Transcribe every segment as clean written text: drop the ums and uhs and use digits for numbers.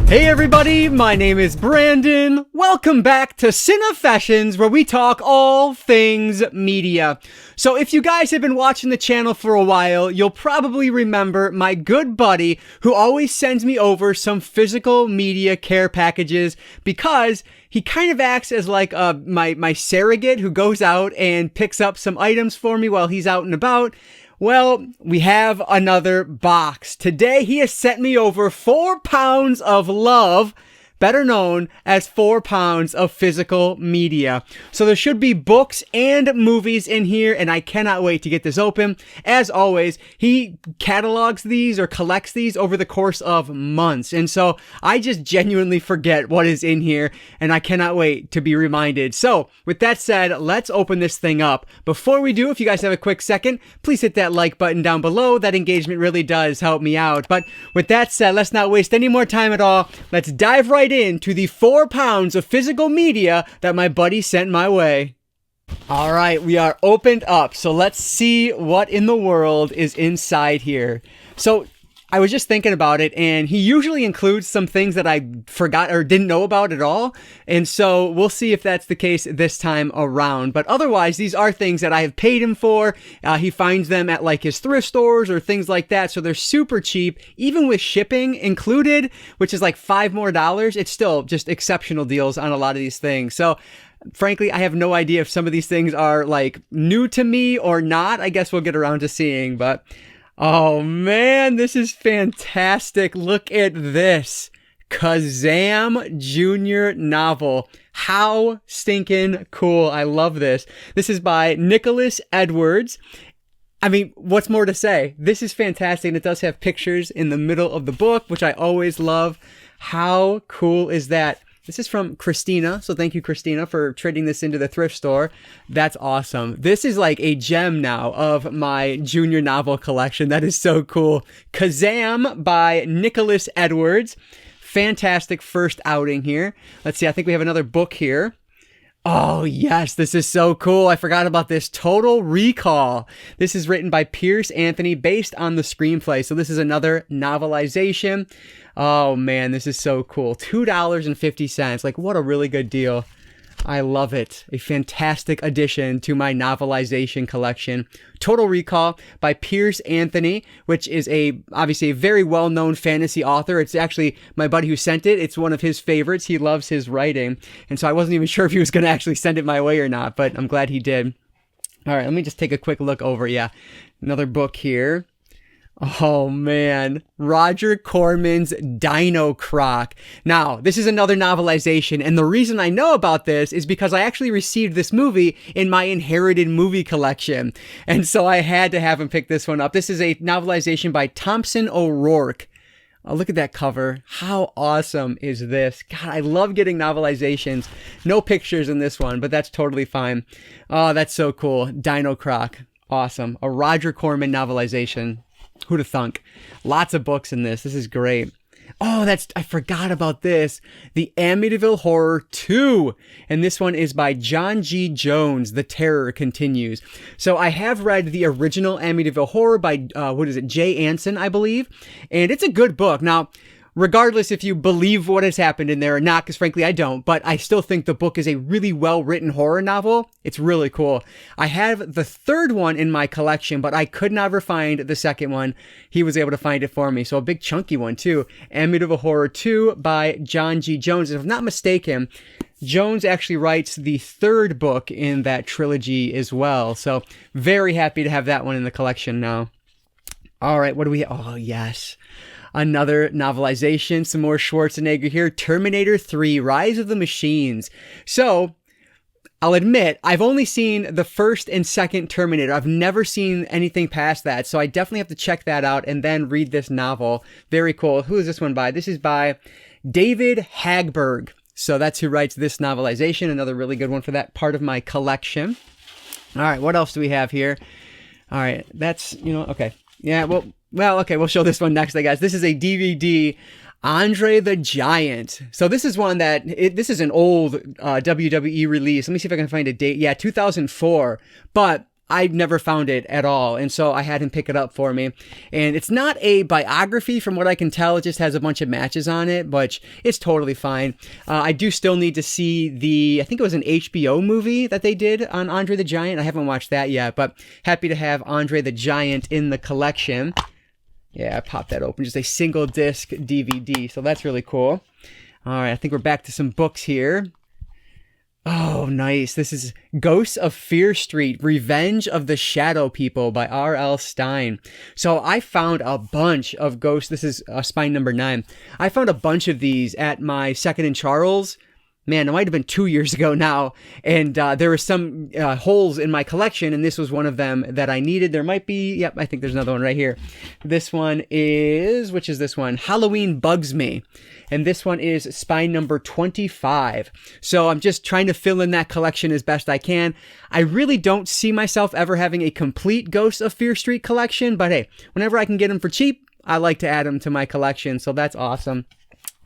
Hey everybody, my name is Brandon. Welcome back to Cinefessions, where we talk all things media. So if you guys have been watching the channel for a while, you'll probably remember my good buddy who always sends me over some physical media care packages because he kind of acts as like my surrogate who goes out and picks up some items for me while he's out and about. Well, we have another box. Today, he has sent me over 4 pounds of love, better known as 4 pounds of physical media. So there should be books and movies in here, and I cannot wait to get this open. As always, he catalogs these or collects these over the course of months, and so I just genuinely forget what is in here, and I cannot wait to be reminded. So, with that said, let's open this thing up. Before we do, if you guys have a quick second, please hit that like button down below. That engagement really does help me out. But with that said, let's not waste any more time at all. Let's dive right into the 4 pounds of physical media that my buddy sent my way. All right, we are opened up. So let's see what in the world is inside here. So I was just thinking about it, and he usually includes some things that I forgot or didn't know about at all. And so we'll see if that's the case this time around. But otherwise, these are things that I have paid him for. He finds them at like his thrift stores or things like that. So they're super cheap, even with shipping included, which is like $5 more. It's still just exceptional deals on a lot of these things. So frankly, I have no idea if some of these things are like new to me or not. I guess we'll get around to seeing, but oh man, this is fantastic. Look at this. Kazam Jr. novel. How stinking cool. I love this. This is by Nicholas Edwards. I mean, what's more to say? This is fantastic, and it does have pictures in the middle of the book, which I always love. How cool is that? This is from Christina, so thank you, Christina, for trading this into the thrift store. That's awesome. This is like a gem now of my junior novel collection. That is so cool. Kazam by Nicholas Edwards. Fantastic first outing here. Let's see, I think we have another book here. Oh, yes, this is so cool. I forgot about this. Total Recall. This is written by Pierce Anthony based on the screenplay. So this is another novelization. Oh, man, this is so cool. $2.50. Like, what a really good deal. I love it. A fantastic addition to my novelization collection. Total Recall by Pierce Anthony, which is obviously a very well-known fantasy author. It's actually my buddy who sent it. It's one of his favorites. He loves his writing. And so I wasn't even sure if he was going to actually send it my way or not, but I'm glad he did. All right, let me just take a quick look over. Yeah, another book here. Oh man, Roger Corman's Dino Croc. Now, this is another novelization, and the reason I know about this is because I actually received this movie in my inherited movie collection, and so I had to have him pick this one up. This is a novelization by Thompson O'Rourke. Oh, look at that cover. How awesome is this? God, I love getting novelizations. No pictures in this one, but that's totally fine. Oh, that's so cool. Dino Croc. Awesome. A Roger Corman novelization. Who'da thunk? Lots of books in this. This is great. Oh, I forgot about this. The Amityville Horror 2. And this one is by John G. Jones. The Terror Continues. So I have read the original Amityville Horror by, Jay Anson, I believe. And it's a good book. Now, regardless if you believe what has happened in there or not, because frankly I don't, but I still think the book is a really well-written horror novel. It's really cool. I have the third one in my collection, but I could never find the second one. He was able to find it for me, so a big chunky one too. Amityville Horror 2 by John G. Jones. If I'm not mistaken, Jones actually writes the third book in that trilogy as well, so very happy to have that one in the collection now. All right, what do we... Oh, yes. Another novelization, some more Schwarzenegger here. Terminator 3, Rise of the Machines. So, I'll admit, I've only seen the first and second Terminator. I've never seen anything past that, so I definitely have to check that out and then read this novel. Very cool. Who is this one by? This is by David Hagberg. So that's who writes this novelization. Another really good one for that part of my collection. All right, what else do we have here? All right, that's, okay. Yeah, well, okay, we'll show this one next, guys. This is a DVD, Andre the Giant. So this is one this is an old WWE release. Let me see if I can find a date. Yeah, 2004. But I never found it at all, and so I had him pick it up for me. And it's not a biography from what I can tell. It just has a bunch of matches on it, but it's totally fine. I do still need to see I think it was an HBO movie that they did on Andre the Giant. I haven't watched that yet, but happy to have Andre the Giant in the collection. Yeah, I popped that open. Just a single disc DVD, so that's really cool. All right, I think we're back to some books here. Oh, nice. This is Ghosts of Fear Street, Revenge of the Shadow People by R.L. Stine. So I found a bunch of ghosts. This is spine number 9. I found a bunch of these at my Second and Charles. Man, it might have been 2 years ago now. And there were some holes in my collection, and this was one of them that I needed. There might be, yep, I think there's another one right here. This one is, which is this one? Halloween Bugs Me. And this one is spine number 25. So I'm just trying to fill in that collection as best I can. I really don't see myself ever having a complete Ghosts of Fear Street collection, but hey, whenever I can get them for cheap, I like to add them to my collection, so that's awesome.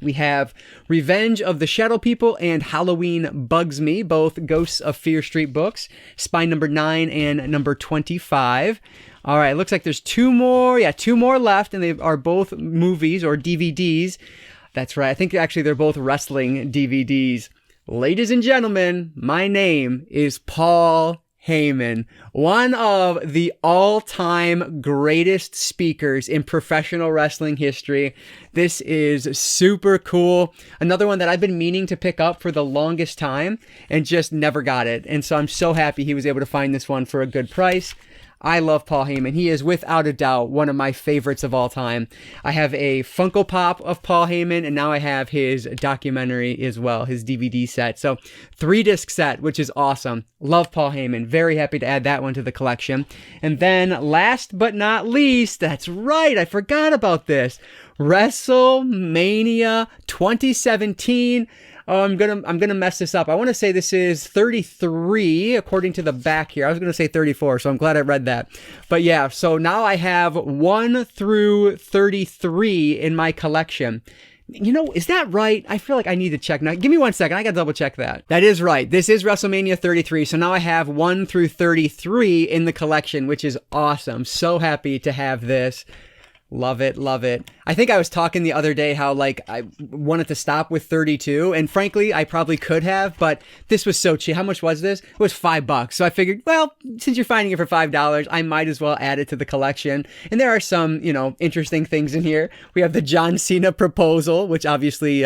We have Revenge of the Shadow People and Halloween Bugs Me, both Ghosts of Fear Street books, spine number 9 and number 25. All right, looks like there's 2 more. Yeah, 2 more left, and they are both movies or DVDs. That's right. I think actually they're both wrestling DVDs. Ladies and gentlemen, my name is Paul Heyman, one of the all-time greatest speakers in professional wrestling history. This is super cool. Another one that I've been meaning to pick up for the longest time and just never got it. And so I'm so happy he was able to find this one for a good price. I love Paul Heyman. He is without a doubt one of my favorites of all time. I have a Funko Pop of Paul Heyman, and now I have his documentary as well, his DVD set. So 3-disc set, which is awesome. Love Paul Heyman. Very happy to add that one to the collection. And then last but not least, that's right, I forgot about this. WrestleMania 2017. Oh, I'm gonna mess this up. I want to say this is 33 according to the back here. I was gonna say 34, so I'm glad I read that. But yeah, so now I have 1 through 33 in my collection. You know, is that right? I feel like I need to check. Now, give me 1 second. I gotta double check that. That is right. This is WrestleMania 33. So now I have 1 through 33 in the collection, which is awesome. So happy to have this. Love it, love it. I think I was talking the other day how, like, I wanted to stop with 32, and frankly, I probably could have, but this was so cheap. How much was this? It was $5. So I figured, well, since you're finding it for $5, I might as well add it to the collection. And there are some, you know, interesting things in here. We have the John Cena proposal, which obviously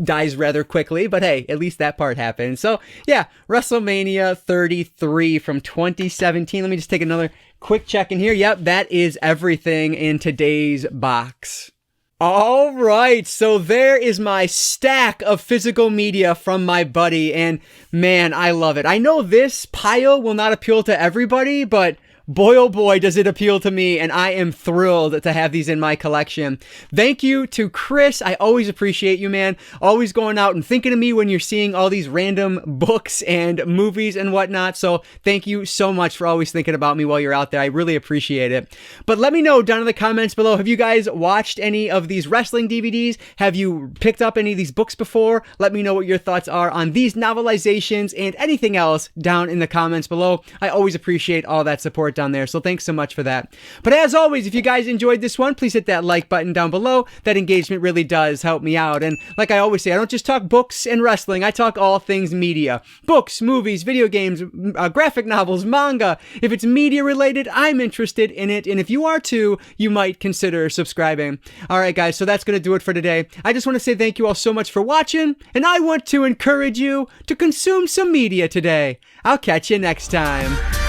dies rather quickly, but hey, at least that part happened. So yeah, WrestleMania 33 from 2017. Let me just take another quick check in here. Yep, that is everything in today's box. All right, so there is my stack of physical media from my buddy, and man, I love it. I know this pile will not appeal to everybody, but boy, oh boy, does it appeal to me, and I am thrilled to have these in my collection. Thank you to Chris. I always appreciate you, man. Always going out and thinking of me when you're seeing all these random books and movies and whatnot. So thank you so much for always thinking about me while you're out there. I really appreciate it. But let me know down in the comments below, have you guys watched any of these wrestling DVDs? Have you picked up any of these books before? Let me know what your thoughts are on these novelizations and anything else down in the comments below. I always appreciate all that support down there, so thanks so much for that. But as always, if you guys enjoyed this one, please hit that like button down below. That engagement really does help me out. And like I always say, I don't just talk books and wrestling, I talk all things media. Books, movies, video games, graphic novels, manga. If it's media related, I'm interested in it, and if you are too, you might consider subscribing. Alright guys, so that's going to do it for today. I just want to say thank you all so much for watching, and I want to encourage you to consume some media today. I'll catch you next time.